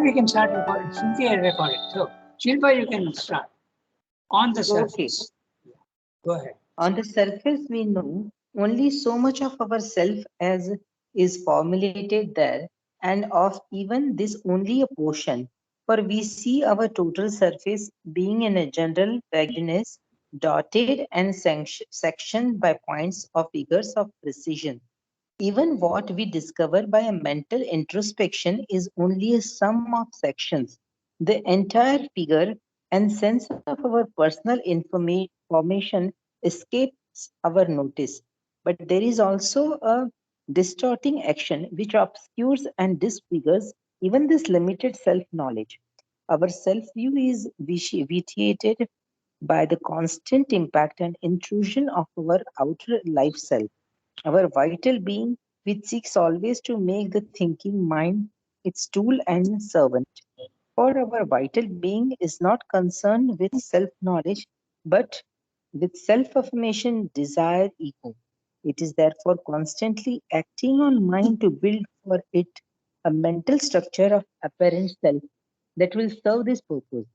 we can start recording. Cynthia recording. So, Shilpa, you can start. On the Okay. surface. Go ahead. On the surface, we know only so much of ourself as is formulated there, and of even this only a portion. For we see our total surface being in a general vagueness, dotted and sectioned by points or figures of precision. Even what we discover by a mental introspection is only a sum of sections. The entire figure and sense of our personal information escapes our notice. But there is also a distorting action which obscures and disfigures even this limited self knowledge. Our self view is vitiated by the constant impact and intrusion of our outer life self, our vital being, which seeks always to make the thinking mind its tool and servant. For our vital being is not concerned with self knowledge, but with self affirmation, desire, ego. It is therefore constantly acting on mind to build for it a mental structure of apparent self that will serve this purpose.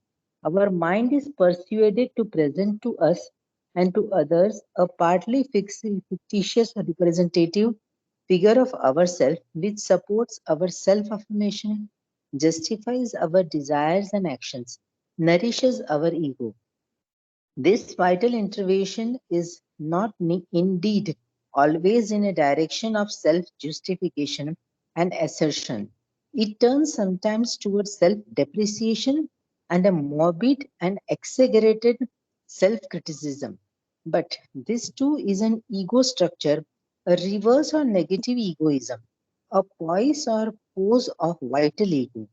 Our mind is persuaded to present to us and to others a partly fictitious representative figure of ourself which supports our self affirmation, justifies our desires and actions, nourishes our ego. This vital intervention is not indeed always in a direction of self justification and assertion. It turns sometimes towards self depreciation and a morbid and exaggerated self criticism. But this too is an ego structure, a reverse or negative egoism, a poise or pose of vital ego.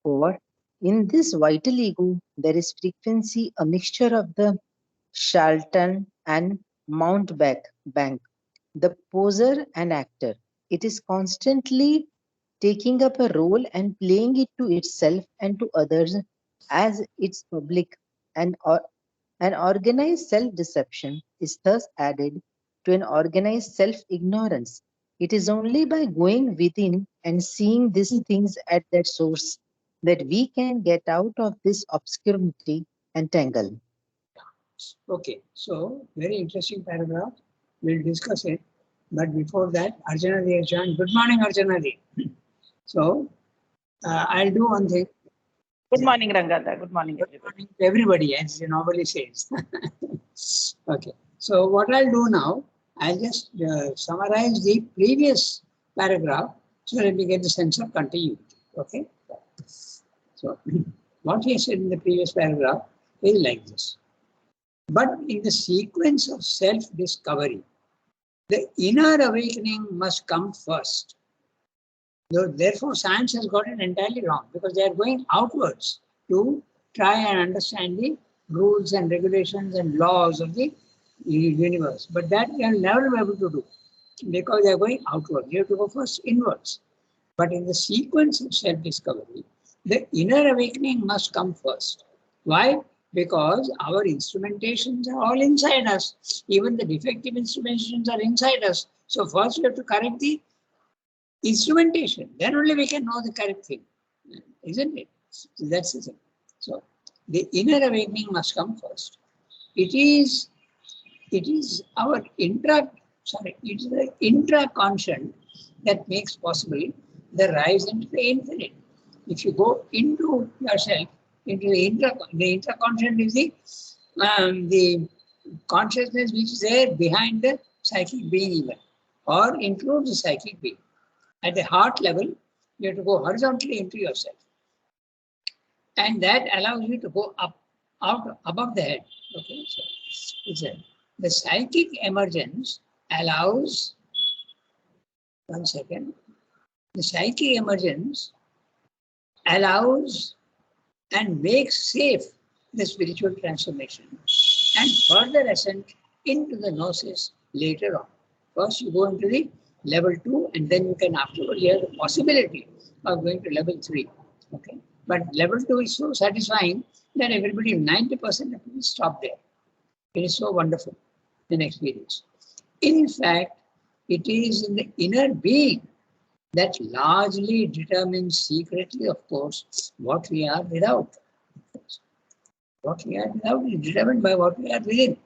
For in this vital ego, there is frequency a mixture of the Charlton and Bank, the poser and actor. It is constantly taking up a role and playing it to itself and to others as its public, and an organized self-deception is thus added to an organized self-ignorance. It is only by going within and seeing these things at their source that we can get out of this obscurity and tangle. Okay, so very interesting paragraph. We'll discuss it. But before that, Arjuna has joined. Good morning, Arjuna. So I'll do one thing. Good morning, Rangada. Good morning, Good everybody. morning to everybody, as he normally says. Okay, so what I'll do now, I'll just summarize the previous paragraph so that we get the sense of continuity. Okay, so what he said in the previous paragraph is like this. But in the sequence of self-discovery, the inner awakening must come first. Therefore, science has got it entirely wrong because they are going outwards to try and understand the rules and regulations and laws of the universe. But that they will never be able to do because they are going outward. You have to go first inwards. But in the sequence of self-discovery, the inner awakening must come first. Why? Because our instrumentations are all inside us. Even the defective instrumentations are inside us. So first we have to correct the instrumentation. Then only we can know the correct thing. Isn't it? So that's the thing. So the inner awakening must come first. It is our the intra-conscient that makes possible the rise into the infinite. If you go into yourself, into the intra-conscient is the consciousness which is there behind the psychic being even, or includes the psychic being. At the heart level, you have to go horizontally into yourself. And that allows you to go out above the head. Okay, so it's the psychic emergence allows, one second, the psychic emergence allows and makes safe the spiritual transformation and further ascent into the gnosis later on. First you go into the level 2 and then you can afterwards, you have the possibility of going to level 3. Okay, but level 2 is so satisfying that everybody, 90% of people stop there. It is so wonderful, an experience. In fact, it is in the inner being that largely determines secretly, of course, what we are without. What we are without is determined by what we are within.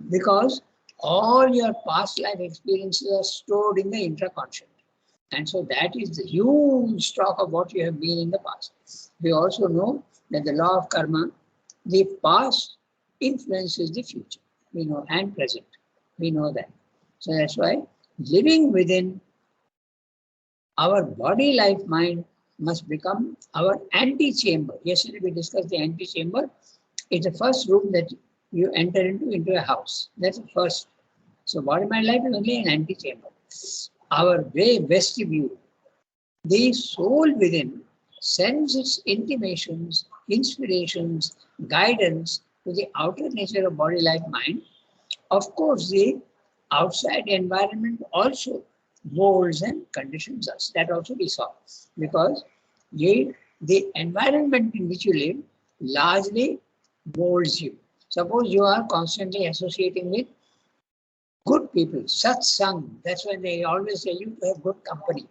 Because all your past life experiences are stored in the intraconscious. And so that is the huge stock of what you have been in the past. We also know that the law of karma, the past influences the future. We know, and present. We know that. So that's why living within our body, life, mind must become our antechamber. Yesterday we discussed the antechamber. It's the first room that you enter into a house. That's the first. So body, mind, life is only an antechamber. Our way vestibule, the soul within sends its intimations, inspirations, guidance to the outer nature of body, life, mind. Of course, the outside environment also molds and conditions us. That also we saw. Because the environment in which you live largely molds you. Suppose you are constantly associating with good people, satsang, that's when they always tell you to have good company.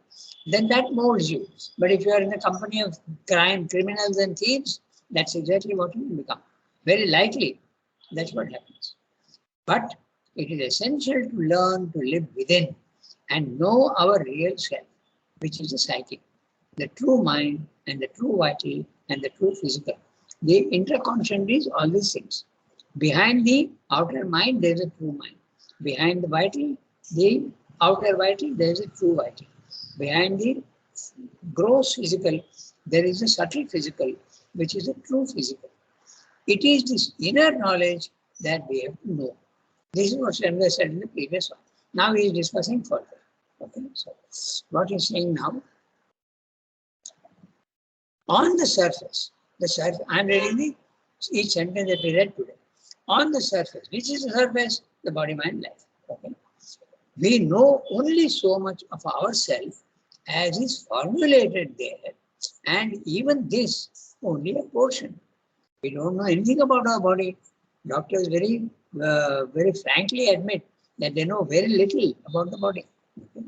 Then that molds you. But if you are in the company of crime, criminals and thieves, that's exactly what you will become. Very likely, that's what happens. But it is essential to learn to live within and know our real self, which is the psychic, the true mind and the true vital and the true physical. The interconscious is all these things. Behind the outer mind, there is a true mind. Behind the vital, the outer vital, there is a true vital. Behind the gross physical, there is a subtle physical, which is a true physical. It is this inner knowledge that we have to know. This is what Chandra said in the previous one. Now he is discussing further. Okay, so what he is saying now, on the surface, I am reading each sentence that we read today. On the surface, which is the surface? The body, mind, life. Okay. We know only so much of ourselves as is formulated there, and even this only a portion. We don't know anything about our body. Doctors very frankly admit that they know very little about the body. Okay.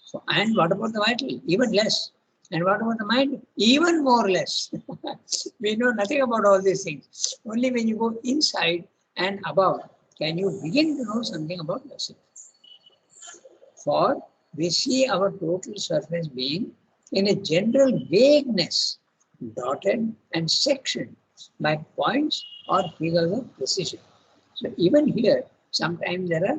So, and what about the vital? Even less. And what about the mind? Even more or less. We know nothing about all these things. Only when you go inside and above can you begin to know something about yourself. For we see our total surface being in a general vagueness, dotted and sectioned by points or figures of precision. So even here, sometimes there are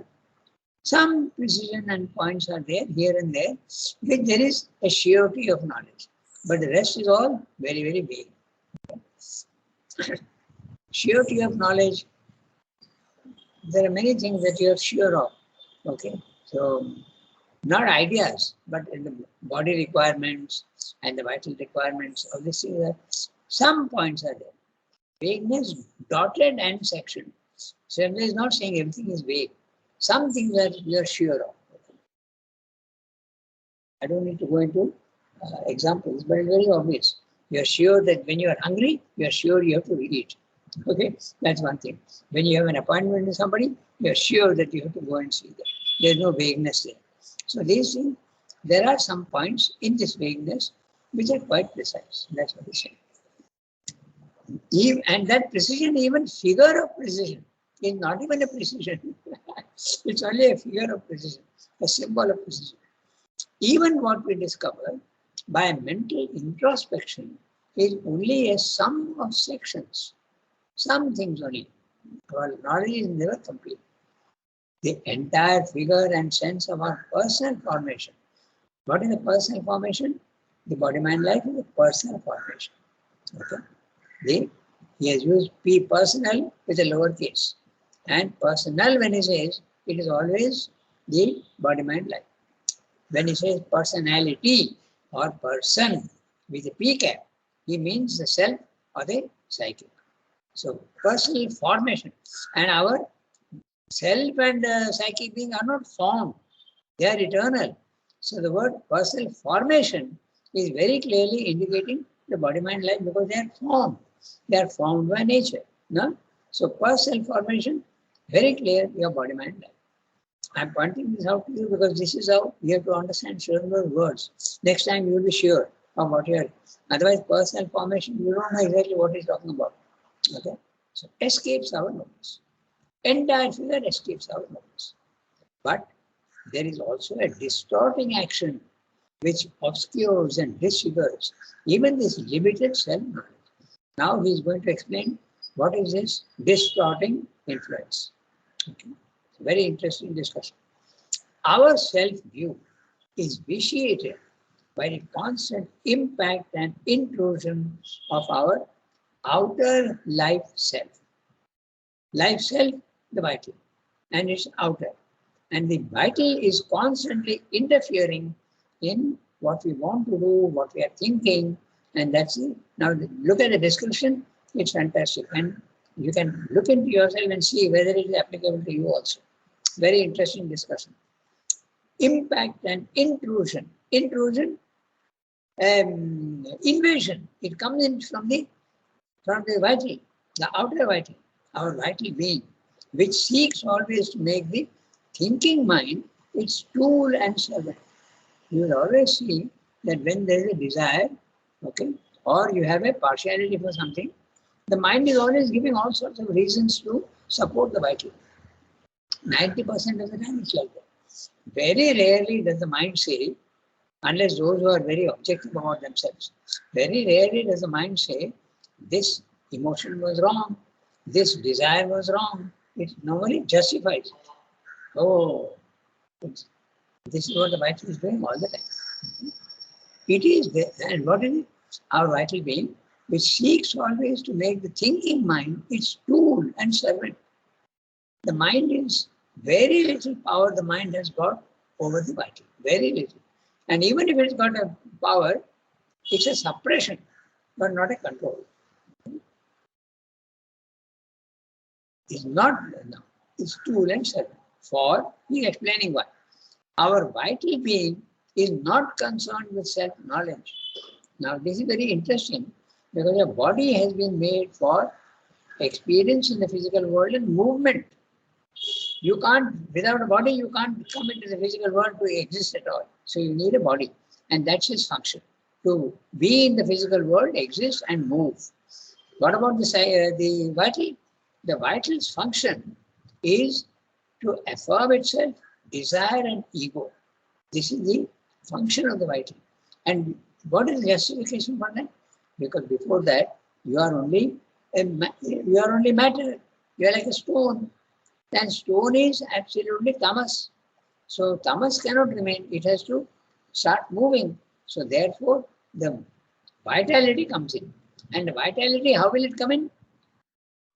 some precision and points are there, here and there, which there is a surety of knowledge. But the rest is all very, very vague. Surety of knowledge, there are many things that you are sure of. Okay, so not ideas, but in the body requirements and the vital requirements of this thing, some points are there. Vagueness, dotted and sectioned. So it is not saying everything is vague. Some things that you are sure of. I don't need to go into examples, but it's very obvious. You are sure that when you are hungry, you are sure you have to eat. Okay, that's one thing. When you have an appointment with somebody, you are sure that you have to go and see them. There is no vagueness there. So these things, there are some points in this vagueness which are quite precise. That's what he's saying. And that precision, even figure of precision, is not even a precision. It's only a figure of precision, a symbol of precision. Even what we discover by mental introspection is only a sum of sections. Some things only. Our knowledge is never complete. The entire figure and sense of our personal formation. What is the personal formation? The body, mind, life is a personal formation. Okay. He has used P, personal, with a lowercase. And personal, when he says, it is always the body, mind, life. When he says personality or person with a P cap, he means the self or the psychic. So personal formation, and our self and psychic being are not formed, they are eternal. So the word personal formation is very clearly indicating the body, mind, life, because they are formed. They are formed by nature. No? So personal formation, very clear, your body, mind, life. I'm pointing this out to you because this is how you have to understand certain words. Next time you will be sure of what you are. Otherwise, personal formation, you don't know exactly what he's talking about. Okay? So escapes our notice. Entire figure escapes our notice. But there is also a distorting action which obscures and disfigures even this limited self-knowledge. Now he is going to explain what is this distorting influence. Okay. Very interesting discussion. Our self-view is vitiated by the constant impact and intrusion of our outer life self. Life self, the vital, and its outer. And the vital is constantly interfering in what we want to do, what we are thinking, and that's it. Now look at the description, it's fantastic. And you can look into yourself and see whether it is applicable to you also. Very interesting discussion. Impact and intrusion. Intrusion, invasion. It comes in from the vital, the outer vital, our vital being, which seeks always to make the thinking mind its tool and servant. You will always see that when there is a desire, okay, or you have a partiality for something, the mind is always giving all sorts of reasons to support the vital. 90% of the time it's like that. Very rarely does the mind say, unless those who are very objective about themselves, very rarely does the mind say, this emotion was wrong, this desire was wrong. It normally justifies. Oh, this is what the vital is doing all the time. It is there, and what is it? Our vital being, which seeks always to make the thinking mind its tool and servant. The mind is very little power the mind has got over the vital, very little. And even if it's got a power, it's a suppression, but not a control. It's not, no, it's tool and servant. For, he's explaining why. Our vital being is not concerned with self-knowledge. Now, this is very interesting because the body has been made for experience in the physical world and movement. You can't, without a body, you can't come into the physical world to exist at all. So you need a body, and that's its function. To be in the physical world, exist and move. What about the vital? The vital's function is to affirm itself, desire and ego. This is the function of the vital. And what is the justification for that? Because before that, you are only matter. You are like a stone. And stone is absolutely tamas. So tamas cannot remain. It has to start moving. So therefore, the vitality comes in. And the vitality, how will it come in?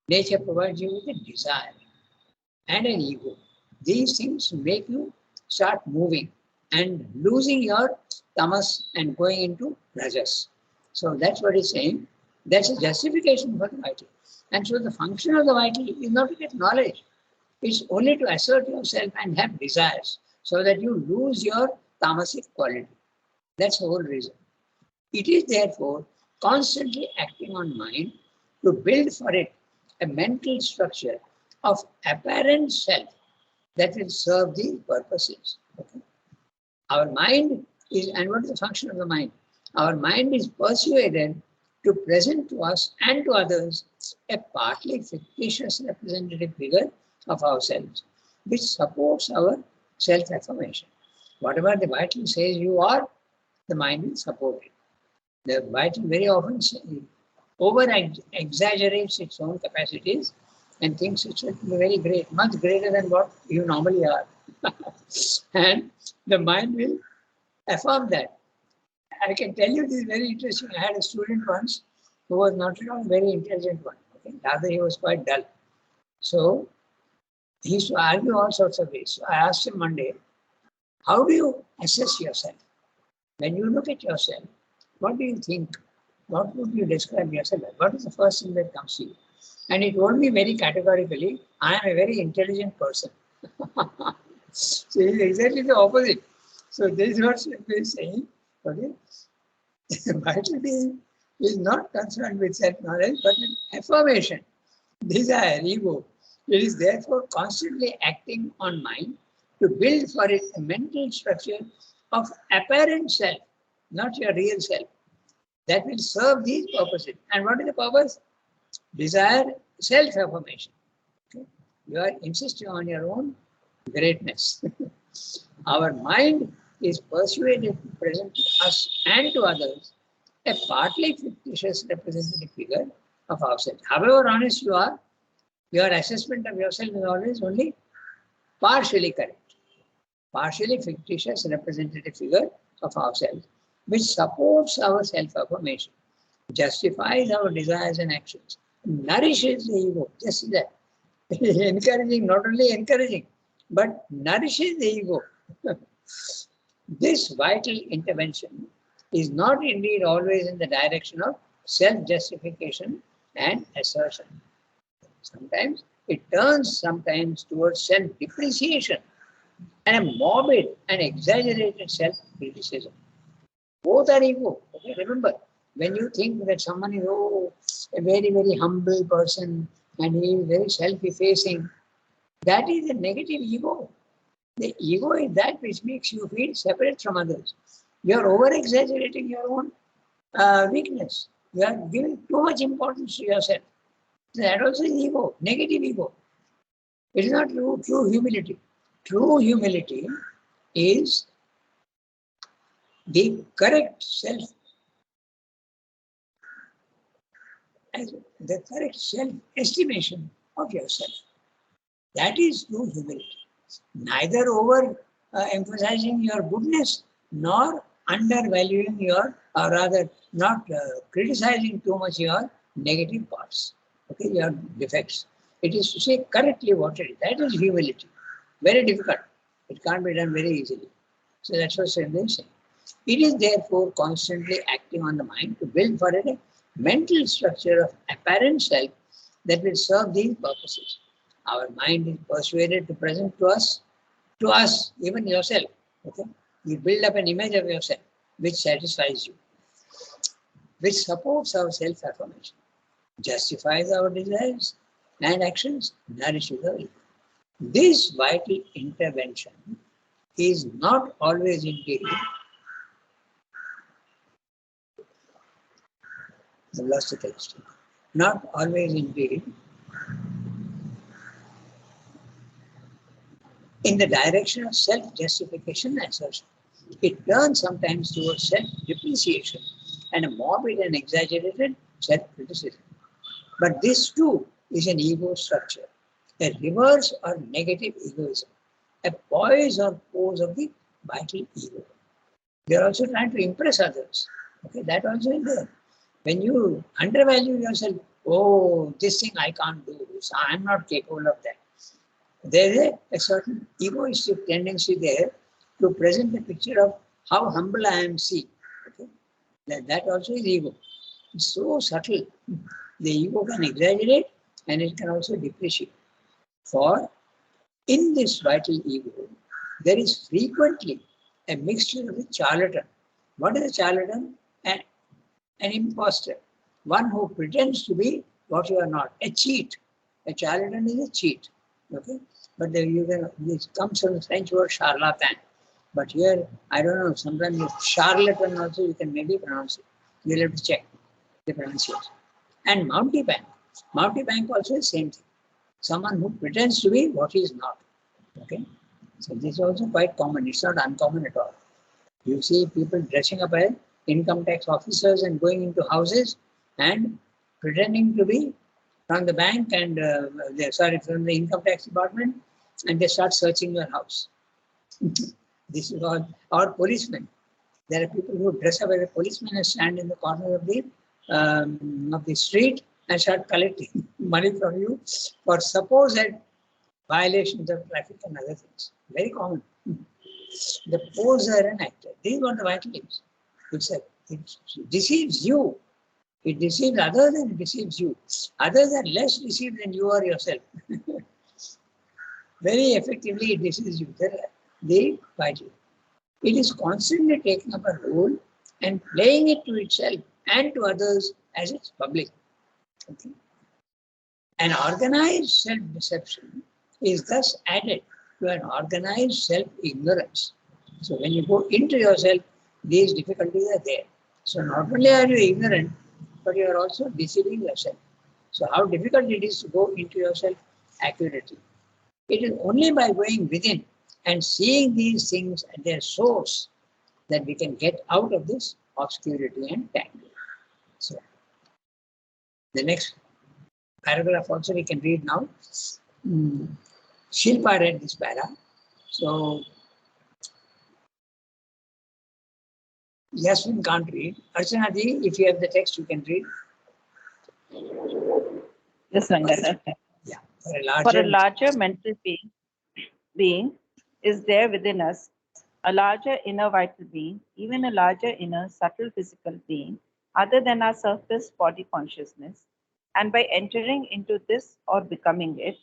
Nature provides you with a desire and an ego. These things make you start moving and losing your tamas and going into rajas. So that's what he's saying. That's a justification for the vital. And so the function of the vital is not to get knowledge. It's only to assert yourself and have desires so that you lose your tamasic quality. That's the whole reason. It is therefore constantly acting on mind to build for it a mental structure of apparent self that will serve the purposes. Okay? Our mind is, and what is the function of the mind? Our mind is persuaded to present to us and to others a partly fictitious representative figure of ourselves, which supports our self-affirmation. Whatever the vital says you are, the mind will support it. The vital very often over-exaggerates its own capacities and thinks it should be very great, much greater than what you normally are. And the mind will affirm that. I can tell you this is very interesting. I had a student once who was not at all a very intelligent one. Okay? Rather, he was quite dull. So he used to argue all sorts of ways. So I asked him one day, how do you assess yourself? When you look at yourself, what do you think? What would you describe yourself as? What is the first thing that comes to you? And he told me very categorically, I am a very intelligent person. So it's exactly the opposite. So this is what Shakespeare is saying. Okay? Vital being is not concerned with self-knowledge, but with affirmation, desire, ego. It is therefore constantly acting on mind to build for it a mental structure of apparent self, not your real self, that will serve these purposes. And what is the purpose? Desire self-affirmation. Okay? You are insisting on your own greatness. Our mind is persuaded to present to us and to others a partly fictitious representative figure of ourselves. However honest you are, your assessment of yourself is always only partially correct. Partially fictitious representative figure of ourselves, which supports our self-affirmation, justifies our desires and actions, nourishes the ego. Just that. Encouraging, not only encouraging, but nourishes the ego. This vital intervention is not indeed always in the direction of self-justification and assertion. Sometimes it turns towards self-depreciation and a morbid and exaggerated self-criticism. Both are ego. Okay? Remember, when you think that someone is a very, very humble person and he is very self-effacing, that is a negative ego. The ego is that which makes you feel separate from others. You are over-exaggerating your own weakness. You are giving too much importance to yourself. That also is ego, negative ego. It is not true humility. True humility is the correct self, the correct self-estimation of yourself. That is true humility. Neither over emphasizing your goodness nor undervaluing or rather not criticizing too much your negative parts, okay, your defects. It is to say correctly what it is. That is humility. Very difficult. It can't be done very easily. So that's what Srinath is saying. It is therefore constantly acting on the mind to build for it a mental structure of apparent self that will serve these purposes. Our mind is persuaded to present to us, even yourself. Okay? You build up an image of yourself which satisfies you, which supports our self-affirmation, justifies our desires and actions, nourishes our ego. This vital intervention is not always indeed, I've lost the text, not always indeed in the direction of self-justification and assertion. It turns sometimes towards self-depreciation and a morbid and exaggerated self-criticism. But this too is an ego structure, a reverse or negative egoism, a poise or pose of the vital ego. They are also trying to impress others. Okay, that also is there. When you undervalue yourself, oh, this thing I can't do, so I'm not capable of that. There is a certain egoistic tendency there to present the picture of how humble I am seen. Okay? That also is ego. It's so subtle. The ego can exaggerate and it can also depreciate. For in this vital ego, there is frequently a mixture of a charlatan. What is a charlatan? An imposter. One who pretends to be what you are not. A cheat. A charlatan is a cheat. Okay? But this comes from the French word charlatan. But here, I don't know, sometimes charlatan also you can maybe pronounce it. You'll have to check the pronunciation. And mountebank. Mountebank also is the same thing. Someone who pretends to be what he is not. Okay? So this is also quite common. It's not uncommon at all. You see people dressing up as income tax officers and going into houses and pretending to be from the bank and from the income tax department, and they start searching your house. This is all. Or policemen. There are people who dress up as a policeman and stand in the corner of the street and start collecting money from you for supposed violations of traffic and other things. Very common. The poser and actor. These are the vital things. It deceives you. It deceives others and it deceives you. Others are less deceived than you are yourself. Very effectively it deceives you. The vital. It is constantly taking up a role and playing it to itself and to others as its public. Okay. An organized self-deception is thus added to an organized self-ignorance. So when you go into yourself, these difficulties are there. So not only are you ignorant, but you are also deceiving yourself. So how difficult it is to go into yourself accurately. It is only by going within and seeing these things at their source that we can get out of this obscurity and tangle. So the next paragraph also we can read now. Shilpa read this para. So Yasmin can't read. Archana Ji, if you have the text, you can read. Yes, Rangadhar. Yeah. For a larger mental being is there within us, a larger inner vital being, even a larger inner subtle physical being, other than our surface body consciousness. And by entering into this or becoming it,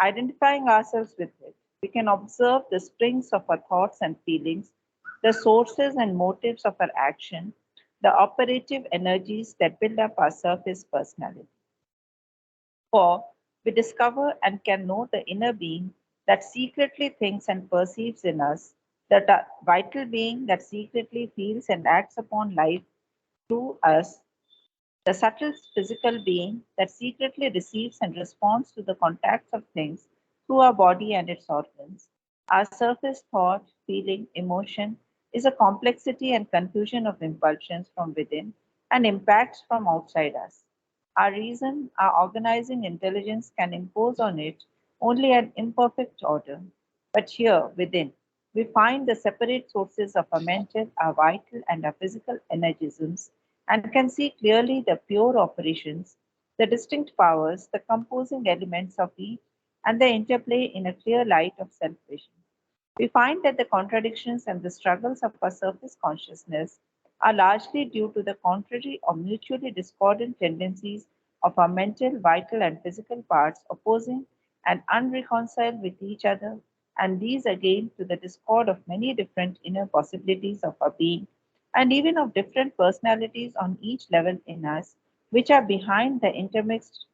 identifying ourselves with it, we can observe the springs of our thoughts and feelings, the sources and motives of our action, the operative energies that build up our surface personality. For we discover and can know the inner being that secretly thinks and perceives in us, that vital being that secretly feels and acts upon life through us, the subtle physical being that secretly receives and responds to the contacts of things through our body and its organs. Our surface thought, feeling, emotion is a complexity and confusion of impulsions from within and impacts from outside us. Our reason, our organizing intelligence can impose on it only an imperfect order. But here, within, we find the separate sources of our mental, our vital, and our physical energisms and can see clearly the pure operations, the distinct powers, the composing elements of each, and the interplay in a clear light of self vision. We find that the contradictions and the struggles of our surface consciousness are largely due to the contrary or mutually discordant tendencies of our mental, vital, and physical parts opposing and unreconciled with each other, and these again to the discord of many different inner possibilities of our being, and even of different personalities on each level in us, which are behind the intermixed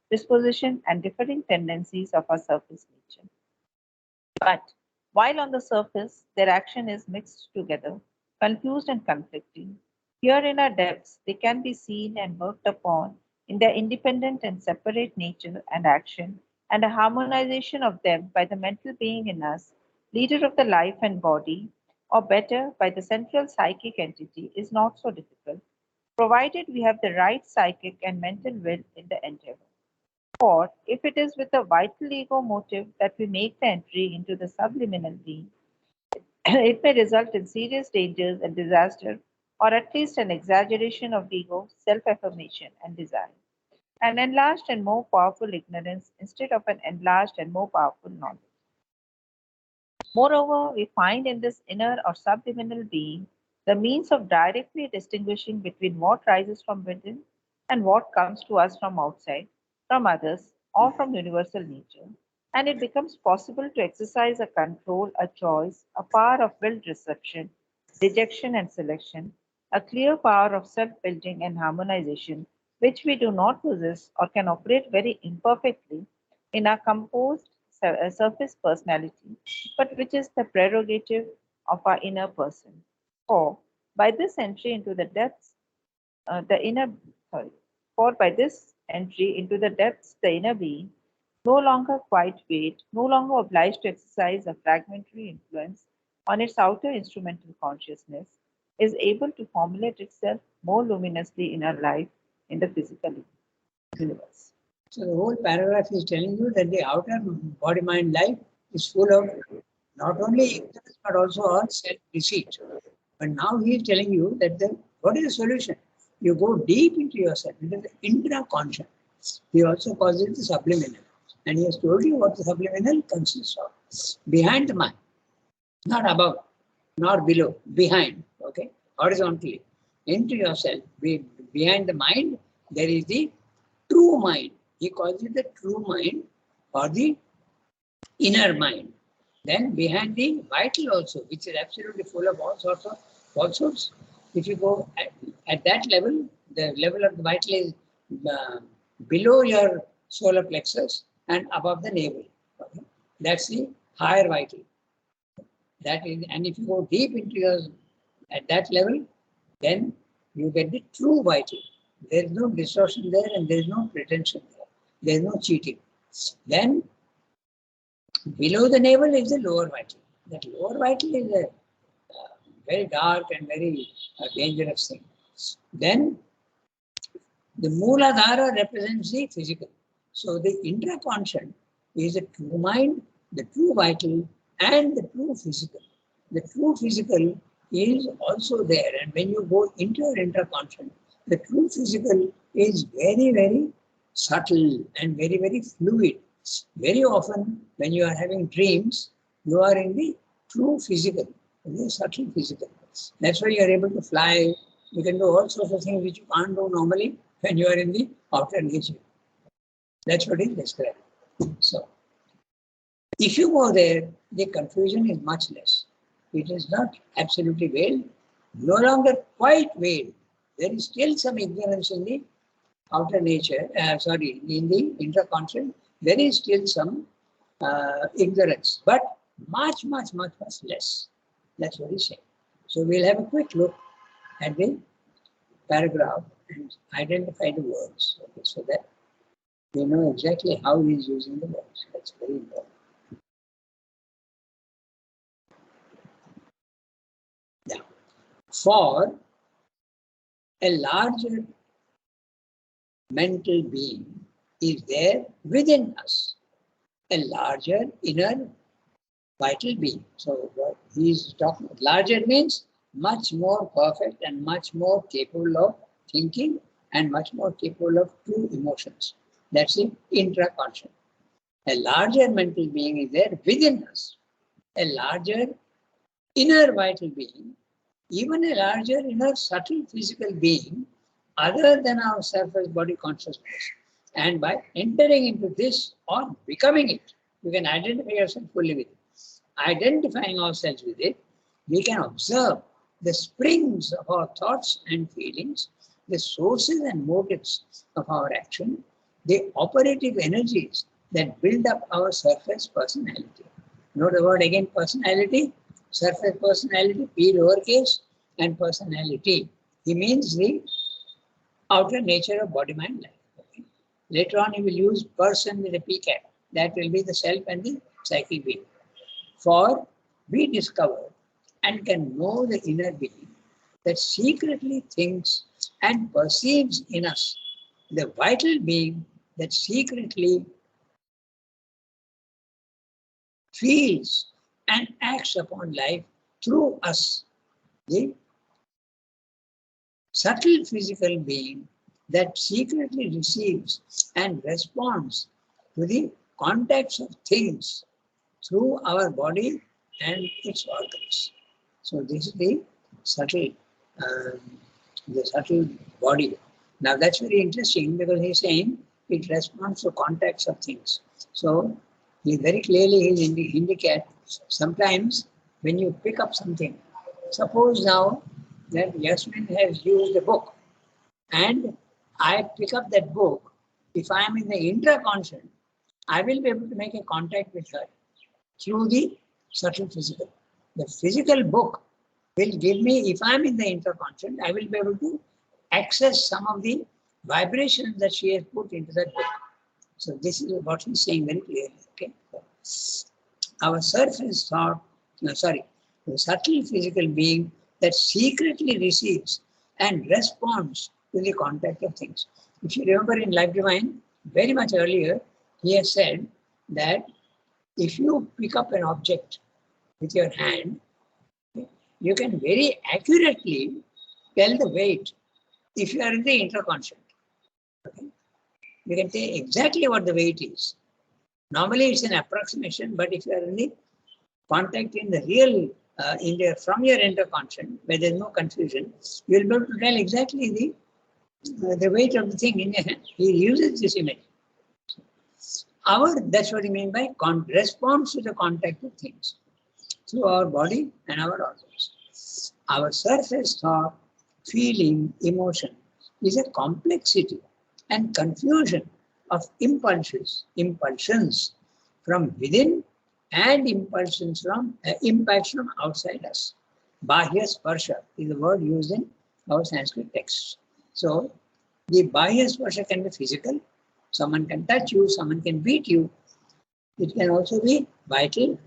disposition and differing tendencies of our surface nature. But while on the surface their action is mixed together, confused and conflicting, here in our depths they can be seen and worked upon in their independent and separate nature and action, and a harmonization of them by the mental being in us, leader of the life and body, or better, by the central psychic entity, is not so difficult, provided we have the right psychic and mental will in the endeavor. Or if it is with a vital ego motive that we make the entry into the subliminal being, it may result in serious dangers and disaster, or at least an exaggeration of ego, self affirmation, and desire, an enlarged and more powerful ignorance instead of an enlarged and more powerful knowledge. Moreover, we find in this inner or subliminal being the means of directly distinguishing between what rises from within and what comes to us from outside, from others, or from universal nature. And it becomes possible to exercise a control, a choice, a power of will reception, rejection, and selection, a clear power of self building and harmonization, which we do not possess or can operate very imperfectly in our composed surface personality, but which is the prerogative of our inner person. For by this entry into the depths, the inner sorry, for by this entry into the depths, the inner being, no longer quite wait, no longer obliged to exercise a fragmentary influence on its outer instrumental consciousness, is able to formulate itself more luminously in our life in the physical universe. So the whole paragraph is telling you that the outer body-mind life is full of not only ignorance but also all self-deceit. But now he is telling you that what is the solution? You go deep into yourself, into the intra-conscious. He also calls it the subliminal. And he has told you what the subliminal consists of. Behind the mind, not above, nor below, behind, okay, horizontally. Into yourself, behind the mind, there is the true mind. He calls it the true mind or the inner mind. Then behind the vital also, which is absolutely full of all sorts of falsehoods. If you go at that level, the level of the vital is below your solar plexus and above the navel. Okay? That's the higher vital. That is, and if you go deep into your, at that level, then you get the true vital. There is no distortion there and there is no pretension there. There is no cheating. Then below the navel is the lower vital. That lower vital is a very dark and very dangerous thing. Then the Mooladhara represents the physical. So the intraconscious is the true mind, the true vital, and the true physical. The true physical is also there. And when you go into your intraconscious, the true physical is very, very subtle and very, very fluid. Very often, when you are having dreams, you are in the true physical, the subtle physical. That's why you are able to fly. You can do all sorts of things which you can't do normally when you are in the outer nature. That's what is described. So, if you go there, the confusion is much less. It is not absolutely veiled, no longer quite veiled. There is still some ignorance in the outer nature, in the intraconscious, there is still some ignorance, but much, much, much, much less. That's what he's saying. So we'll have a quick look at the paragraph and identify the words, okay, so that we know exactly how he's using the words. That's very important. Now, for a larger mental being is there within us, a larger inner vital being. So what he's talking about, larger means much more perfect and much more capable of thinking and much more capable of true emotions. That's the intraconscious. A larger mental being is there within us, a larger inner vital being, even a larger inner subtle physical being other than our surface body consciousness. And by entering into this or becoming it, you can identify yourself fully with it. Identifying ourselves with it, we can observe the springs of our thoughts and feelings, the sources and motives of our action, the operative energies that build up our surface personality. Note the word again, personality, surface personality, P lowercase, and personality. He means the outer nature of body, mind, life. Okay. Later on, he will use person with a P cap. That will be the self and the psychic being. For we discover and can know the inner being that secretly thinks and perceives in us, the vital being that secretly feels and acts upon life through us, the subtle physical being that secretly receives and responds to the contacts of things through our body and its organs. So this is the subtle body. Now that's very interesting because he's saying it responds to contacts of things. So he very clearly indicate sometimes when you pick up something, suppose now that Yasmin has used a book and I pick up that book, if I am in the intraconscious, I will be able to make a contact with her through the subtle physical. The physical book will give me, if I am in the intraconscious, I will be able to access some of the vibrations that she has put into that book. So this is what he's saying very clearly. Okay. Our surface thought, the subtle physical being that secretly receives and responds to the contact of things. If you remember in Life Divine, very much earlier, he has said that if you pick up an object with your hand, you can very accurately tell the weight if you are in the intraconscious. Okay? You can tell exactly what the weight is. Normally it's an approximation, but if you are in the contact in the real, from your intraconscious, where there is no confusion, you will be able to tell exactly the weight of the thing in your hand. He uses this image. That's what he means by response to the contact of things through our body and our organs. Our surface thought, feeling, emotion is a complexity and confusion of impulsions from within and impulsions from impacts from outside us. Bahya sparsha is the word used in our Sanskrit texts. So the bahya sparsha can be physical. Someone can touch you, someone can beat you. It can also be vital.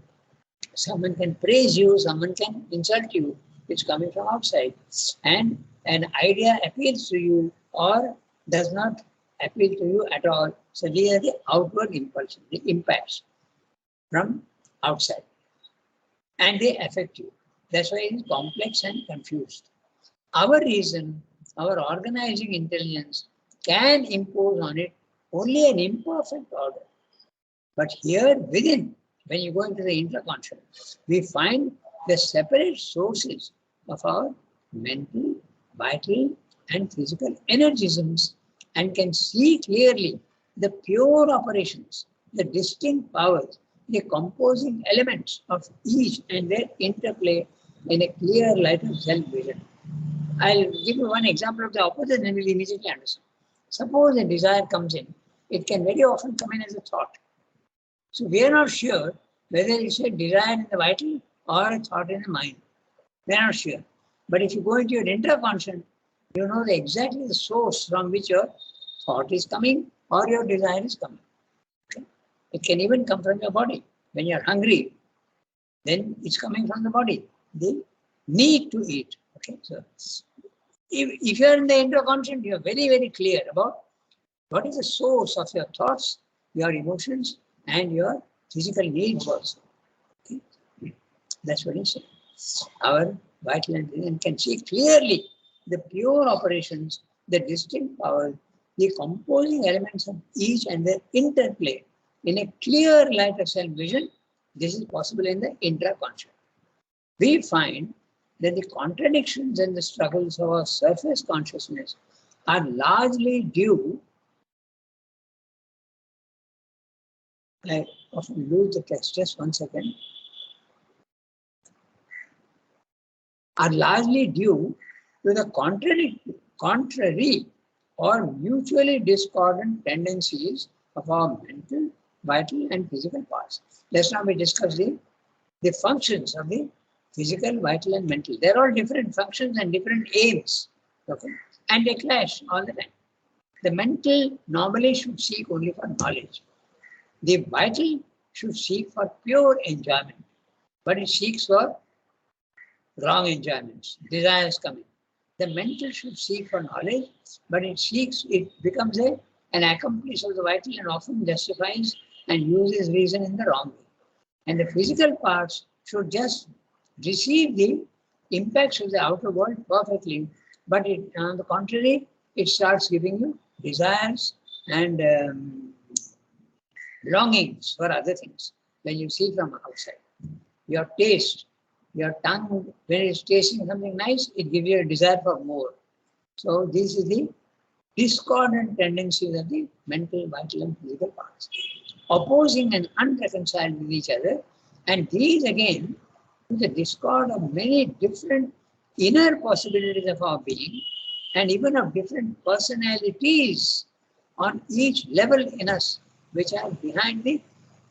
Someone can praise you, someone can insult you. It's coming from outside. And an idea appeals to you or does not appeal to you at all. So these are the outward impulsions, the impacts from outside. And they affect you. That's why it is complex and confused. Our reason, our organizing intelligence can impose on it only an imperfect order. But here within, when you go into the intraconscious, we find the separate sources of our mental, vital, and physical energisms and can see clearly the pure operations, the distinct powers, the composing elements of each and their interplay in a clear light of self-vision. I'll give you one example of the opposite and we'll immediately understand. Suppose a desire comes in, it can very often come in as a thought. So we are not sure whether it's a desire in the vital or a thought in the mind. We are not sure. But if you go into your intraconscious, you know exactly the source from which your thought is coming or your desire is coming. Okay? It can even come from your body. When you're hungry, then it's coming from the body. The need to eat. Okay, so if you're in the intraconscious, you're very, very clear about what is the source of your thoughts, your emotions, and your physical needs also. Okay? That's what he said. Our vital and can see clearly the pure operations, the distinct powers, the composing elements of each and their interplay in a clear light of self-vision. This is possible in the intraconscious. We find that the contradictions and the struggles of our surface consciousness are largely due. I often lose the text, just 1 second. Are largely due to the contrary or mutually discordant tendencies of our mental, vital, and physical parts. Let's now we discuss the functions of the physical, vital, and mental. They're all different functions and different aims. Okay? And they clash all the time. The mental normally should seek only for knowledge. The vital should seek for pure enjoyment, but it seeks for wrong enjoyments, desires coming. The mental should seek for knowledge, but it becomes an accomplice of the vital and often justifies and uses reason in the wrong way. And the physical parts should just receive the impacts of the outer world perfectly, but on the contrary, it starts giving you desires and longings for other things when you see from outside. Your taste, your tongue, when it's tasting something nice, it gives you a desire for more. So this is the discordant tendencies of the mental, vital, and physical parts, opposing and unreconciled with each other. And these again, the discord of many different inner possibilities of our being and even of different personalities on each level in us, which are behind the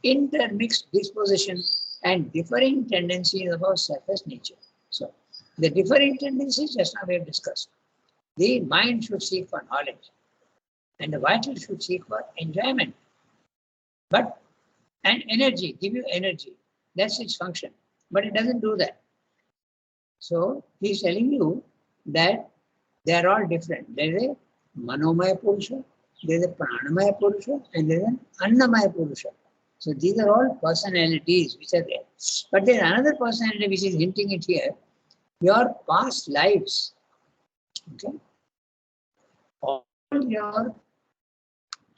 intermixed disposition and differing tendencies of our surface nature. So the differing tendencies just now we have discussed. The mind should seek for knowledge and the vital should seek for enjoyment. But and energy, give you energy. That's its function. But it doesn't do that. So he's telling you that they are all different. There is a Manomaya Purusha, there is a Pranamaya Purusha, and there is an Annamaya Purusha. So these are all personalities which are there. But there is another personality which is hinting it here. Your past lives. Okay? All your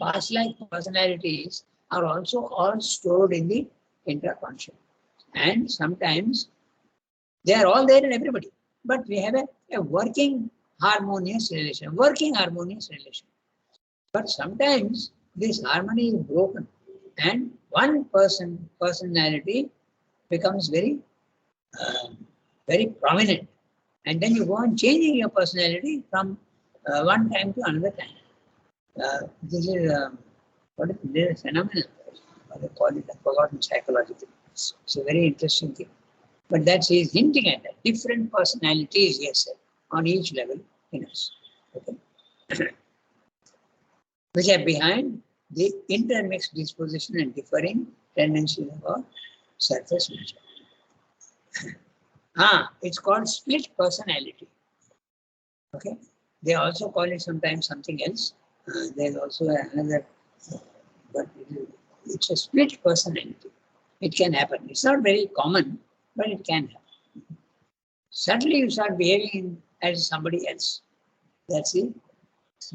past life personalities are also all stored in the intraconscious. And sometimes they are all there in everybody. But we have a working harmonious relation. But sometimes this harmony is broken. And one personality becomes very prominent. And then you go on changing your personality from one time to another time. This is what is this phenomenon? What they call it? I've forgotten psychologically. It's a very interesting thing. But that's he's hinting at that. Different personalities, yes, sir, on each level in us. Okay. Which are behind the intermixed disposition and differing tendencies of our surface nature. It's called split personality. Okay. They also call it sometimes something else. There's also another, but it's a split personality. It can happen. It's not very common, but it can happen. Suddenly you start behaving as somebody else. That's it.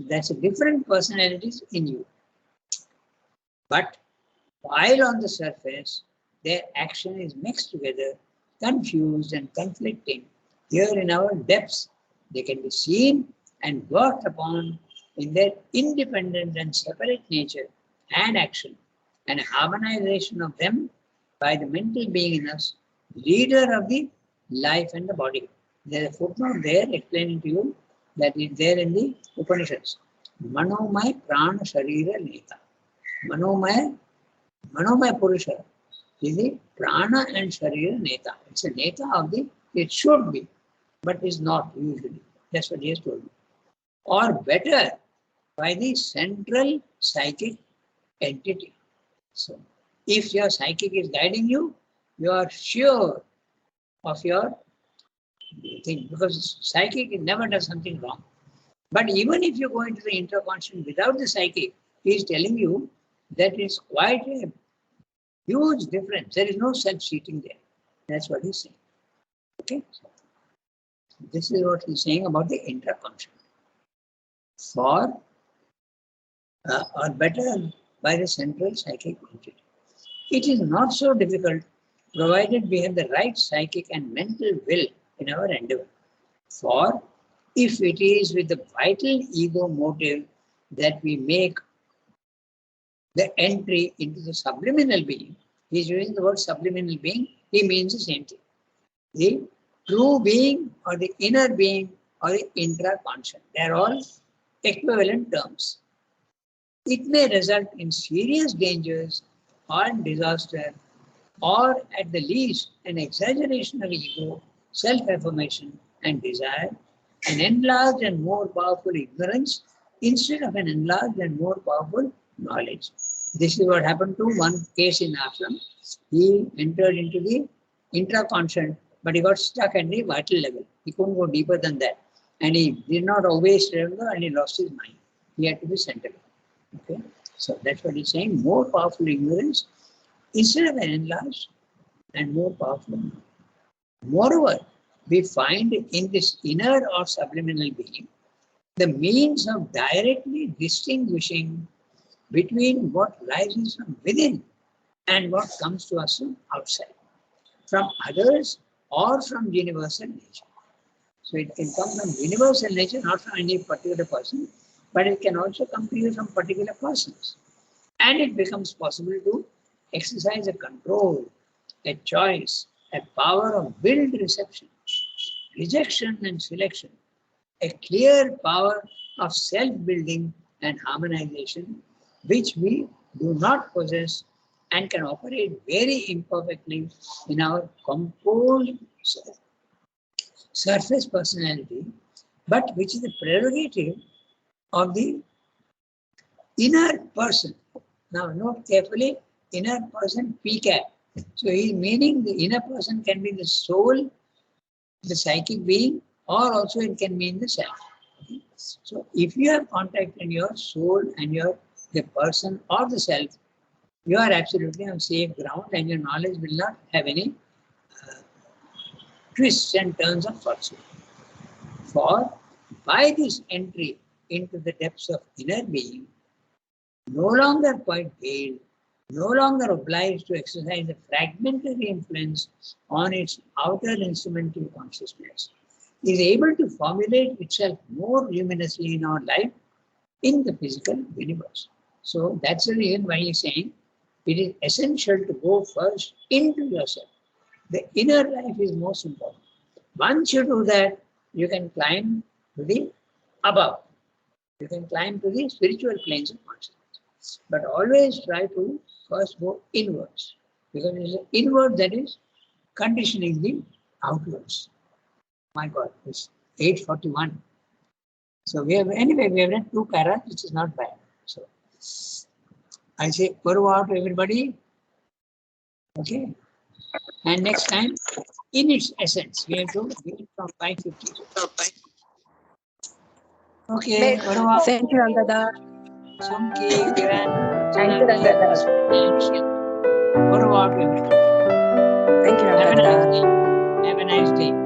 That's a different personalities in you. But while on the surface, their action is mixed together, confused and conflicting. Here in our depths, they can be seen and worked upon in their independent and separate nature and action, and harmonization of them by the mental being in us, leader of the life and the body. There is a footnote there explaining to you that is there in the Upanishads. Manomaya Prana Sharira Neta. Manomaya Purusha is the Prana and Sharira Neta. It's a Neta of the, it should be, but is not usually. That's what he has told me. Or better, by the central psychic entity. So, if your psychic is guiding you, you are sure of your thing, because psychic never does something wrong. But even if you go into the interconscious without the psychic, he is telling you that it's quite a huge difference. There is no self-cheating there. That's what he's saying. Okay? So this is what he's saying about the interconscious. For, or better, by the central psychic entity. It is not so difficult, provided we have the right psychic and mental will in our endeavor. For if it is with the vital ego motive that we make the entry into the subliminal being, he is using the word subliminal being, he means the same thing. The true being or the inner being or the intra-conscious, they are all equivalent terms. It may result in serious dangers or disaster, or at the least an exaggeration of ego, self-affirmation and desire, an enlarged and more powerful ignorance instead of an enlarged and more powerful knowledge. This is what happened to one case in ashram. He entered into the intraconscious, but he got stuck at the vital level. He couldn't go deeper than that. And he did not always remember, and he lost his mind. He had to be centered. Okay, so that's what he's saying. More powerful ignorance instead of an enlarged and more powerful. Moreover, we find in this inner or subliminal being the means of directly distinguishing between what rises from within and what comes to us from outside, from others or from universal nature. So it can come from universal nature, not from any particular person, but it can also come to you from particular persons. And it becomes possible to exercise a control, a choice, a power of willed reception, rejection and selection, a clear power of self-building and harmonization, which we do not possess and can operate very imperfectly in our composed surface personality, but which is the prerogative of the inner person. Now, note carefully, inner person, PCAP. So, he is meaning the inner person can be the soul, the psychic being, or also it can mean the self. Okay? So, if you have contact in your soul and the person or the self, you are absolutely on safe ground, and your knowledge will not have any twists and turns of fortune. For by this entry into the depths of inner being, no longer quite veiled, no longer obliged to exercise a fragmentary influence on its outer instrumental consciousness, is able to formulate itself more luminously in our life in the physical universe. So that's the reason why he's saying it is essential to go first into yourself. The inner life is most important. Once you do that, you can climb to the above. You can climb to the spiritual planes of consciousness. But always try to first go inwards. Because it's an inward that is conditioning the outwards. My God, it's 8:41. So we have done 2 paras, which is not bad. So I say over to everybody. Okay. And next time, in its essence, we have to read from 550. Okay. Thank you, Rangada. Sumki, Kiran, Thank you, Rangada. Over to everybody. Thank you, Have a Rangada. nice day. Have a nice day.